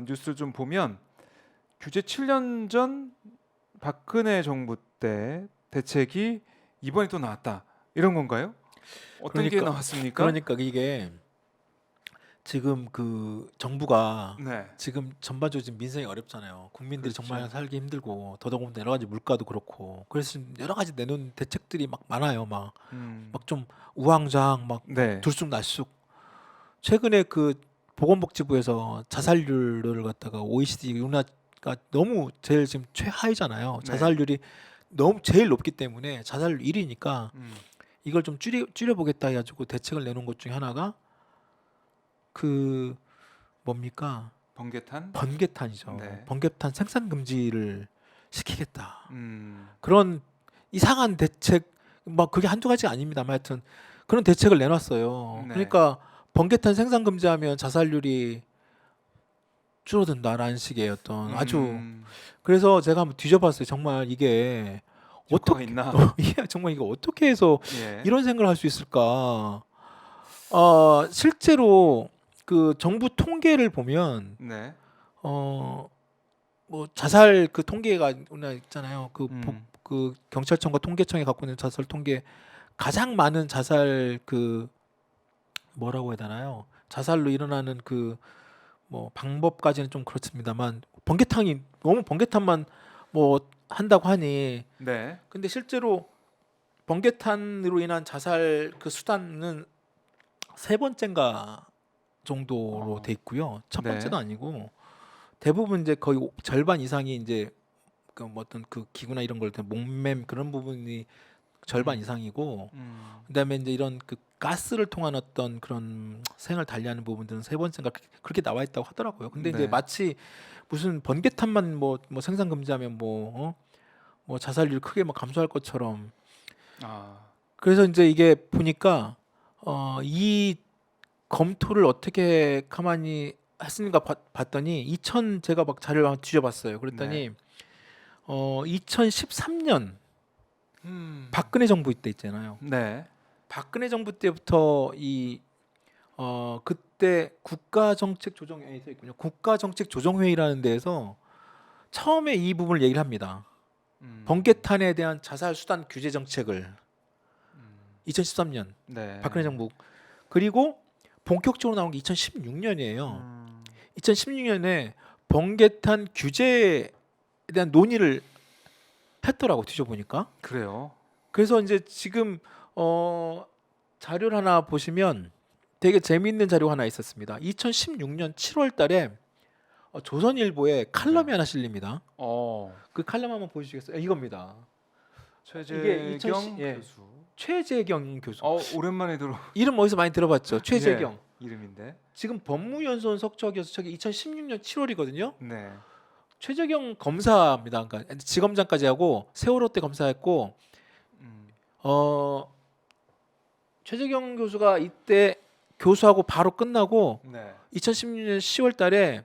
뉴스를 좀 보면 규제 7년 전 박근혜 정부 때 대책이 이번에 또 나왔다. 이런 건가요? 어떤 게 그러니까 나왔습니까? 그러니까 이게 지금 그 정부가 네. 지금 전반적으로 지금 민생이 어렵잖아요. 국민들이 정말 그렇죠. 살기 힘들고 더더군다나 여러 가지 물가도 그렇고 그래서 지금 여러 가지 내놓은 대책들이 막 많아요. 막 음. 좀 우왕좌왕 막 네. 들쑥날쑥. 최근에 그 보건복지부에서 자살률을 갖다가 OECD 우리나라가 너무 제일 지금 최하위잖아요. 네. 자살률이 너무 제일 높기 때문에 자살률 1위니까 음. 이걸 좀 줄여보겠다 해가지고 대책을 내놓은 것 중에 하나가 그 뭡니까? 번개탄? 번개탄이죠. 네. 번개탄 생산 금지를 시키겠다. 음. 그런 이상한 대책 막 그게 한두 가지가 아닙니다만 하여튼 그런 대책을 내놨어요. 네. 그러니까 번개탄 생산 금지하면 자살률이 줄어든다라는 식의 어떤 아주 그래서 제가 한번 뒤져봤어요. 정말 이게 효과가 어떻게 있나? 이게 정말 이거 어떻게 해서 예. 이런 생각을 할 수 있을까? 실제로 그 정부 통계를 보면 네. 뭐 자살 그 통계가 우리나라 있잖아요. 음. 그 경찰청과 통계청이 갖고 있는 자살 통계 가장 많은 자살 그 뭐라고 해야 되나요? 자살로 일어나는 그 뭐 방법까지는 좀 그렇습니다만 번개탄이 너무 번개탄만 뭐 한다고 하니 네. 근데 실제로 번개탄으로 인한 자살 그 수단은 세 번째인가 정도로 돼 있고요. 첫 네. 번째도 아니고 대부분 이제 거의 절반 이상이 이제 그 뭐 어떤 그 기구나 이런 걸 목맴 그런 부분이 절반 음. 이상이고 음. 그다음에 이제 이런 그 가스를 통한 어떤 그런 생을 달리하는 부분들은 세 번째인가 그렇게 나와 있다고 하더라고요. 근데 이제 네. 마치 무슨 번개탄만 뭐 생산 금지하면 뭐 자살률 크게 막 감소할 것처럼 아. 그래서 이제 이게 보니까 이 검토를 어떻게 가만히 했는가 봤더니 제가 막 자료를 한번 뒤져봤어요. 네. 그랬더니 2013년 음. 박근혜 정부 때 있잖아요. 네. 박근혜 정부 때부터 그때 국가정책조정회의 써 있군요. 국가정책조정회의라는 데에서 처음에 이 부분을 얘기를 합니다. 음. 번개탄에 대한 자살 수단 규제 정책을 음. 2013년 네. 박근혜 정부 그리고 본격적으로 나온 게 2016년이에요. 2016년에 번개탄 규제에 대한 논의를 했더라고 뒤져보니까. 그래요. 그래서 이제 지금 자료를 하나 보시면 되게 재미있는 자료가 하나 있었습니다. 2016년 7월 달에 조선일보에 칼럼이 네. 하나 실립니다. 어. 그 칼럼 한번 보여주시겠어요? 이겁니다. 이게 최재경 예, 교수. 최재경 교수. 오랜만에 들어. 이름 어디서 많이 들어봤죠? 최재경. 예, 이름인데. 지금 법무연수원 석적이어서 저기 2016년 7월이거든요. 네. 최재경 검사입니다. 그러니까 지검장까지 하고 세월호 때 검사했고 음. 최재경 교수가 이때 교수하고 바로 끝나고 네. 2016년 10월 달에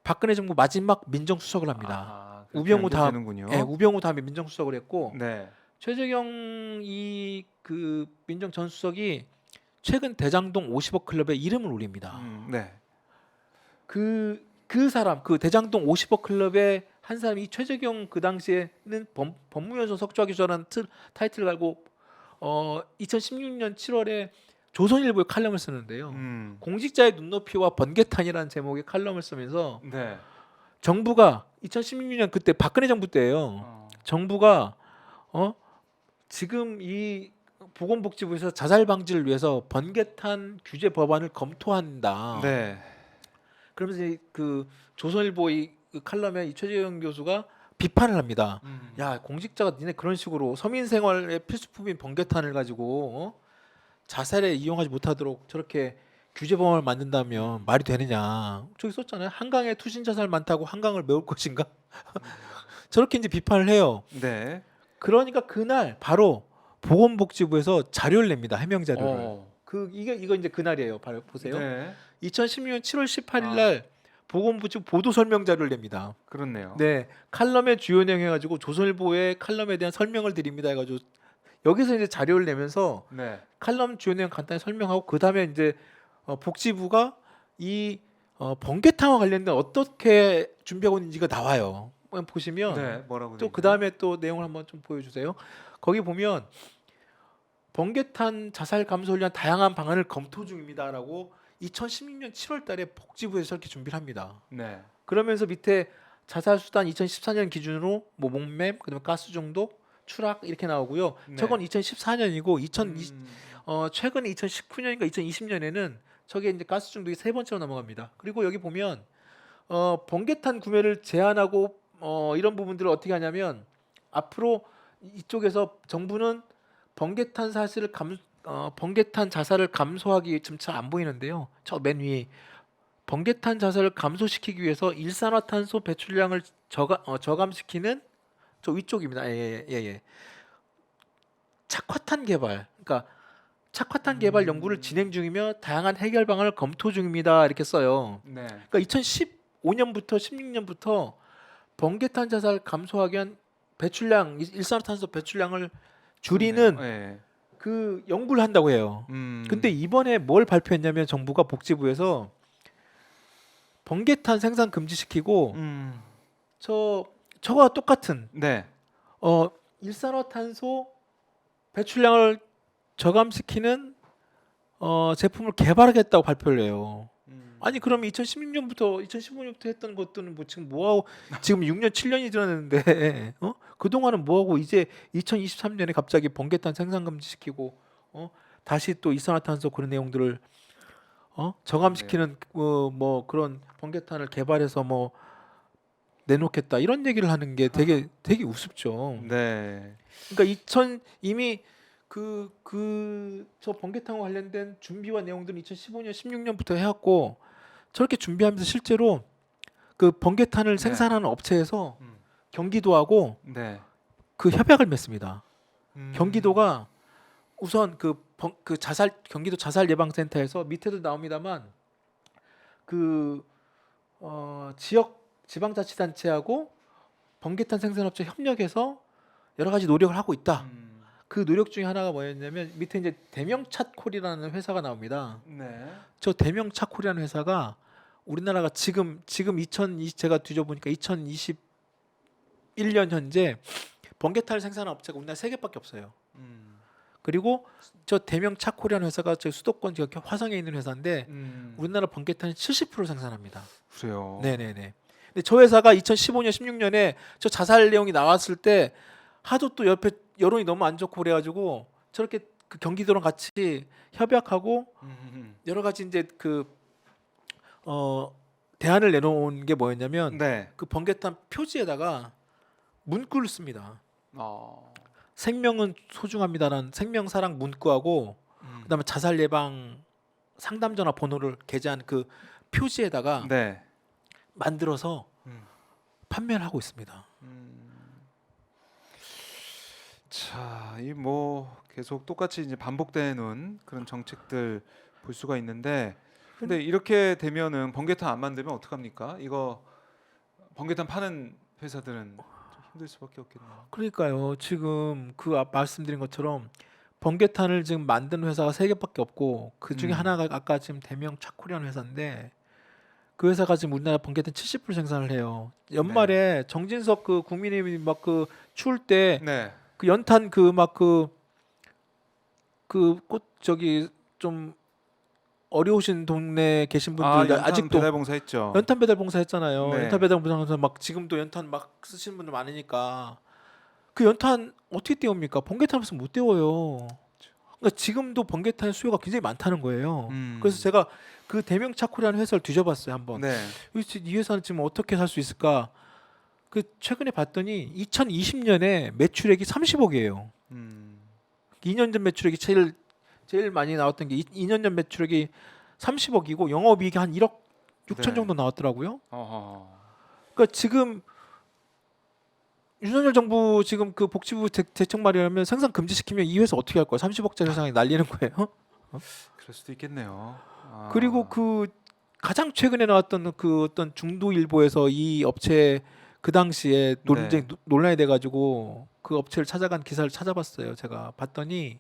박근혜 정부 마지막 민정수석을 합니다. 아, 우병우 다음 되는군요. 우병우 다음에 민정수석을 했고 네. 최재경 이 그 민정 전 수석이 최근 대장동 50억 클럽에 이름을 올립니다. 네. 그 사람 그 대장동 50억 클럽의 한 사람이 최재경 그 당시에는 법무연수원 석좌교수라는 타이틀을 갈고 2016년 7월에 조선일보에 칼럼을 쓰는데요. 공직자의 눈높이와 번개탄이라는 제목의 칼럼을 쓰면서 네. 정부가 2016년 그때 박근혜 정부 때예요. 정부가 지금 이 보건복지부에서 자살 방지를 위해서 번개탄 규제 법안을 검토한다. 네. 그러면서 그 조선일보 그 칼럼에 이 최재형 교수가 비판을 합니다. 야 공직자가 니네 그런 식으로 서민 생활의 필수품인 번개탄을 가지고 자살에 이용하지 못하도록 저렇게 규제 법안을 만든다면 말이 되느냐. 저기 썼잖아요. 한강에 투신 자살 많다고 한강을 메울 것인가? 저렇게 이제 비판을 해요. 네. 그러니까 그날 바로 보건복지부에서 자료를 냅니다. 해명 자료를. 이거 이제 그날이에요. 바로 보세요. 네. 2016년 7월 18일 날 보건복지부 보도 설명 자료를 냅니다. 그렇네요. 네, 칼럼의 주요 내용 해가지고 조선일보의 칼럼에 대한 설명을 드립니다 해가지고 여기서 이제 자료를 내면서 네. 칼럼 주요 내용 간단히 설명하고 그 다음에 이제 복지부가 이 번개탄과 관련된 어떻게 준비하고 있는지가 나와요. 한번 보시면 네, 뭐라고 또 그 다음에 또 내용을 한번 좀 보여주세요. 거기 보면 번개탄 자살 감소를 위한 다양한 방안을 검토 중입니다라고 2016년 7월달에 복지부에서 이렇게 준비를 합니다. 네. 그러면서 밑에 자살 수단 2014년 기준으로 뭐 목맴, 그다음에 가스 중독, 추락 이렇게 나오고요. 네. 저건 2014년이고 음, 최근에 2019년인가 2020년에는 저게 이제 가스 중독이 세 번째로 넘어갑니다. 그리고 여기 보면 번개탄 구매를 제한하고 이런 부분들을 어떻게 하냐면 앞으로 이쪽에서 정부는 번개탄 사실을 번개탄 자살을 감소하기 지금 잘 안 보이는데요. 저 맨 위에 번개탄 자살을 감소시키기 위해서 일산화탄소 배출량을 저감시키는 저 위쪽입니다. 예. 착화탄 개발. 그러니까 착화탄 개발 연구를 진행 중이며 다양한 해결 방안을 검토 중입니다. 이렇게 써요. 네. 그러니까 2015년부터 16년부터 번개탄 자살 감소하기 위한 배출량, 일산화탄소 배출량을 줄이는 네. 그 연구를 한다고 해요. 근데 이번에 뭘 발표했냐면 정부가 복지부에서 번개탄 생산 금지시키고 저거와 똑같은 네. 일산화탄소 배출량을 저감시키는 제품을 개발하겠다고 발표를 해요. 아니 그러면 2016년부터 2015년부터 했던 것들은 뭐 지금 뭐하고 지금 6년 7년이 지났는데 그동안은 뭐하고 이제 2023년에 갑자기 번개탄 생산 금지시키고 다시 또 일산화탄소 그런 내용들을 저감시키는 뭐 그런 번개탄을 개발해서 뭐 내놓겠다 이런 얘기를 하는 게 되게 우습죠. 네. 그러니까 이미 저 번개탄과 관련된 준비와 내용들은 2015년 16년부터 해왔고 저렇게 준비하면서 실제로 그 번개탄을 네. 생산하는 업체에서 경기도하고 네. 그 협약을 맺습니다. 음. 경기도가 우선 경기도 자살 예방센터에서 밑에도 나옵니다만 지역 지방자치단체하고 번개탄 생산업체 협력해서 여러 가지 노력을 하고 있다. 그 노력 중에 하나가 뭐였냐면 밑에 이제 대명찻콜이라는 회사가 나옵니다. 네. 저 대명찻콜이라는 회사가 우리나라가 지금 제가 뒤져보니까 2021년 현재 번개탄을 생산하는 업체가 우리나라 3개밖에 없어요. 그리고 저 대명차콜이라는 회사가 저 수도권 지역 화성에 있는 회사인데 우리나라 번개탄이 70% 생산합니다. 그래요. 네네네. 근데 저 회사가 2015년, 16년에 저 자살 내용이 나왔을 때 하도 또 옆에 여론이 너무 안 좋고 그래가지고 저렇게 그 경기도랑 같이 협약하고 여러 가지 이제 대안을 내놓은 게 뭐였냐면 네. 그 번개탄 표지에다가 문구를 씁니다. 어. 생명은 소중합니다라는 생명사랑 문구하고 그다음에 자살 예방 상담 전화 번호를 게재한 그 표지에다가 네. 만들어서 판매를 하고 있습니다. 자, 이 뭐 계속 똑같이 이제 반복되는 그런 정책들 볼 수가 있는데, 근데 이렇게 되면은 번개탄 안 만들면 어떡합니까? 이거 번개탄 파는 회사들은 좀 힘들 수밖에 없겠네요. 그러니까요. 지금 말씀드린 것처럼 번개탄을 지금 만드는 회사가 3개밖에 없고 그 중에 하나가 아까 지금 대명 차콜이라는 회사인데 그 회사가 지금 우리나라 번개탄 70% 생산을 해요. 연말에 정진석 그 국민의힘이 막 그 추울 때 네. 그 연탄 꽃 저기 좀 어려우신 동네에 계신 분들 연탄 아직도 배달 봉사 했죠. 연탄 배달 봉사 했잖아요. 네. 연탄 배달 봉사하면서 막 지금도 연탄 막 쓰시는 분들 많으니까 그 연탄 어떻게 떼웁니까? 번개탄 없으면 못 떼워요. 그러니까 지금도 번개탄 수요가 굉장히 많다는 거예요. 그래서 제가 그 대명차콜이라는 회사를 뒤져봤어요 한번. 네. 이 회사는 지금 어떻게 살 수 있을까? 그 최근에 봤더니 2020년에 매출액이 30억이에요. 2년 전 매출액이 제일 많이 나왔던 게 2년 전 매출액이 30억이고 영업이익이 한 1억 6천 네. 정도 나왔더라고요. 어허. 그러니까 지금 윤석열 정부 지금 그 복지부 대책 마련하면 생산 금지시키면 이 회사 어떻게 할 거예요? 30억짜리 회사에 날리는 거예요? 그럴 수도 있겠네요. 그리고 그 가장 최근에 나왔던 그 어떤 중도일보에서 이 업체 그 당시에 논란이 돼가지고 그 업체를 찾아간 기사를 찾아봤어요. 제가 봤더니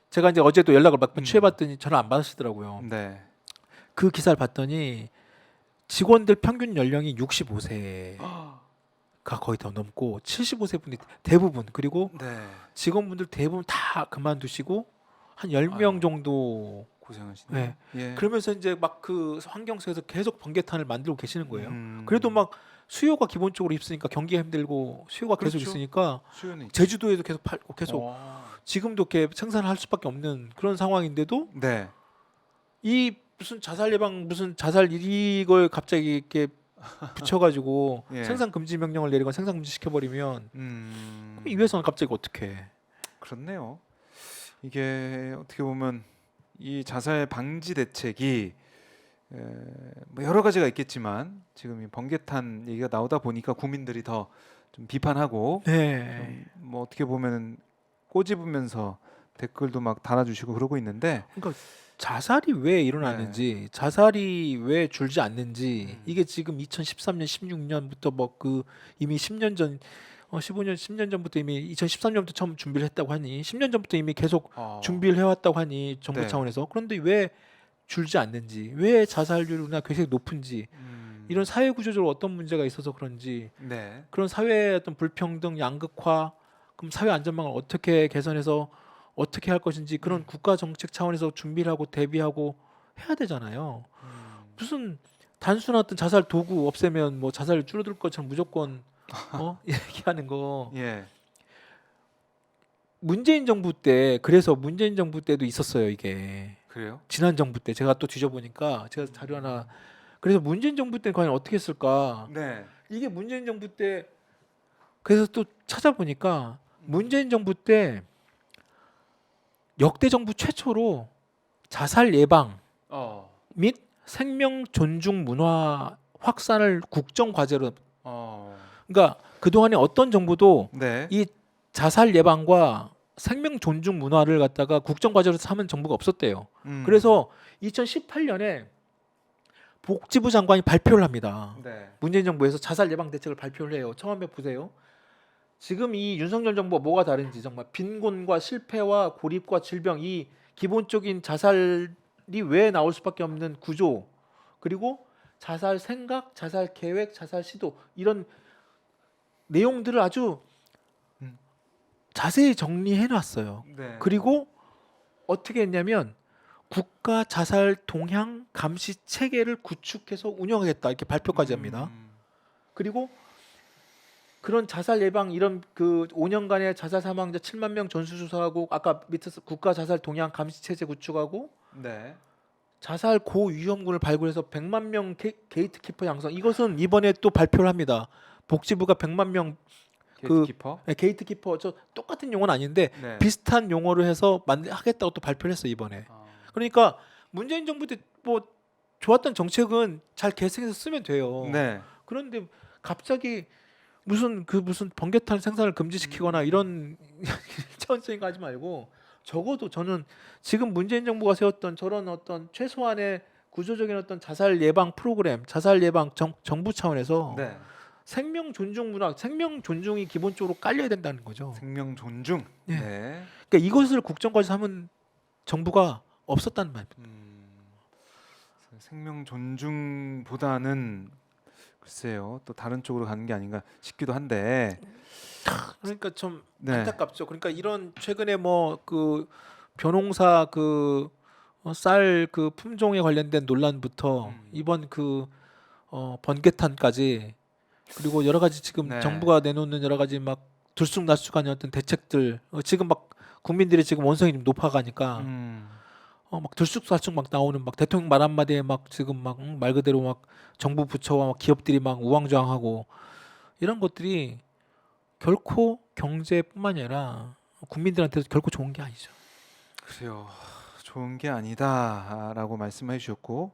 제가 이제 어제도 연락을 막 취해봤더니 전화 안 받으시더라고요. 네. 그 기사를 봤더니 직원들 평균 연령이 65세가 거의 더 넘고 75세 분이 대부분, 그리고 네. 직원분들 대부분 다 그만두시고 한 10명 아유. 정도. 고생하시네. 네. 예. 그러면서 이제 막 그 환경 속에서 계속 번개탄을 만들고 계시는 거예요. 음. 그래도 막 수요가 기본적으로 있으니까, 경기가 힘들고 수요가 계속 그렇죠. 있으니까 수요는 있죠. 제주도에도 계속 팔고 계속 어. 지금도 이렇게 생산을 할 수밖에 없는 그런 상황인데도 네. 이 무슨 자살 예방, 무슨 자살 이걸 갑자기 이렇게 붙여가지고 예. 생산 금지 명령을 내리거나 생산 금지 시켜버리면 그럼 이 회사는 갑자기 어떻게? 그렇네요. 이게 어떻게 보면 이 자살 방지 대책이 뭐 여러 가지가 있겠지만 지금 이 번개탄 얘기가 나오다 보니까 국민들이 더 좀 비판하고 네. 뭐 어떻게 보면 꼬집으면서 댓글도 막 달아주시고 그러고 있는데 그러니까 자살이 왜 일어나는지, 자살이 왜 줄지 않는지, 이게 지금 2013년, 16년부터 뭐 그 이미 10년 전, 15년, 10년 전부터 이미 2013년부터 처음 준비를 했다고 하니, 10년 전부터 이미 계속 준비를 해왔다고 하니 정부 네. 차원에서. 그런데 왜 줄지 않는지, 왜 자살률이나 계속 높은지, 이런 사회 구조적으로 어떤 문제가 있어서 그런지, 네. 그런 사회의 어떤 불평등, 양극화, 그럼 사회 안전망을 어떻게 개선해서 어떻게 할 것인지, 그런 국가 정책 차원에서 준비를 하고 대비하고 해야 되잖아요. 무슨 단순한 어떤 자살 도구 없애면 뭐 자살이 줄어들 것처럼 무조건 얘기하는 거. 예. 문재인 정부 때, 그래서 문재인 정부 때도 있었어요, 이게. 그래요? 지난 정부 때 제가 또 뒤져보니까 제가 자료 하나, 그래서 문재인 정부 때 과연 어떻게 했을까? 네. 이게 문재인 정부 때, 그래서 또 찾아보니까 문재인 정부 때 역대 정부 최초로 자살 예방 어. 및 생명 존중 문화 확산을 국정 과제로. 어. 그러니까 그동안에 어떤 정부도 네. 이 자살 예방과 생명 존중 문화를 갖다가 국정 과제로 삼은 정부가 없었대요. 그래서 2018년에 복지부 장관이 발표를 합니다. 네. 문재인 정부에서 자살 예방 대책을 발표를 해요. 처음에 보세요. 지금 이 윤석열 정부가 뭐가 다른지, 정말 빈곤과 실패와 고립과 질병, 이 기본적인 자살이 왜 나올 수밖에 없는 구조, 그리고 자살 생각, 자살 계획, 자살 시도, 이런 내용들을 아주 음. 자세히 정리해 놨어요. 네. 그리고 어떻게 했냐면 국가 자살 동향 감시 체계를 구축해서 운영하겠다, 이렇게 발표까지 합니다. 그리고 그런 자살 예방, 이런 그 5년간의 자살 사망자 7만 명 전수조사하고, 아까 밑에서 국가 자살 동향 감시 체제 구축하고, 네. 자살 고위험군을 발굴해서 100만 명 게이트키퍼 양성, 이것은 이번에 또 발표를 합니다. 복지부가 100만 명 게이트키퍼. 게이트키퍼, 저 똑같은 용어는 아닌데 네. 비슷한 용어로 해서 하겠다고 또 발표를 했어 이번에. 그러니까 문재인 정부 때 뭐 좋았던 정책은 잘 계승해서 쓰면 돼요. 네. 그런데 갑자기 무슨 번개탄 생산을 금지시키거나 이런 일차원적인 거 하지 말고, 적어도 저는 지금 문재인 정부가 세웠던 저런 어떤 최소한의 구조적인 어떤 자살 예방 프로그램, 자살 예방 정부 차원에서 네. 생명 존중 문화, 생명 존중이 기본적으로 깔려야 된다는 거죠. 생명 존중. 예. 네. 그러니까 이것을 국정까지 삼은 정부가 없었다는 말입니다. 생명 존중보다는 글쎄요, 또 다른 쪽으로 가는 게 아닌가 싶기도 한데. 그러니까 좀 네. 안타깝죠. 그러니까 이런 최근에 뭐 그 벼농사 쌀 그 품종에 관련된 논란부터 이번 번개탄까지, 그리고 여러 가지 지금 네. 정부가 내놓는 여러 가지 막 들쑥날쑥한 어떤 대책들, 지금 막 국민들이 지금 원성이 좀 높아가니까 막 들쑥날쑥 막 나오는, 막 대통령 말 한마디에 막 지금 막 말 그대로 막 정부 부처와 막 기업들이 막 우왕좌왕하고, 이런 것들이 결코 경제뿐만이 아니라 국민들한테도 결코 좋은 게 아니죠. 그래요. 좋은 게 아니다라고 말씀해 주셨고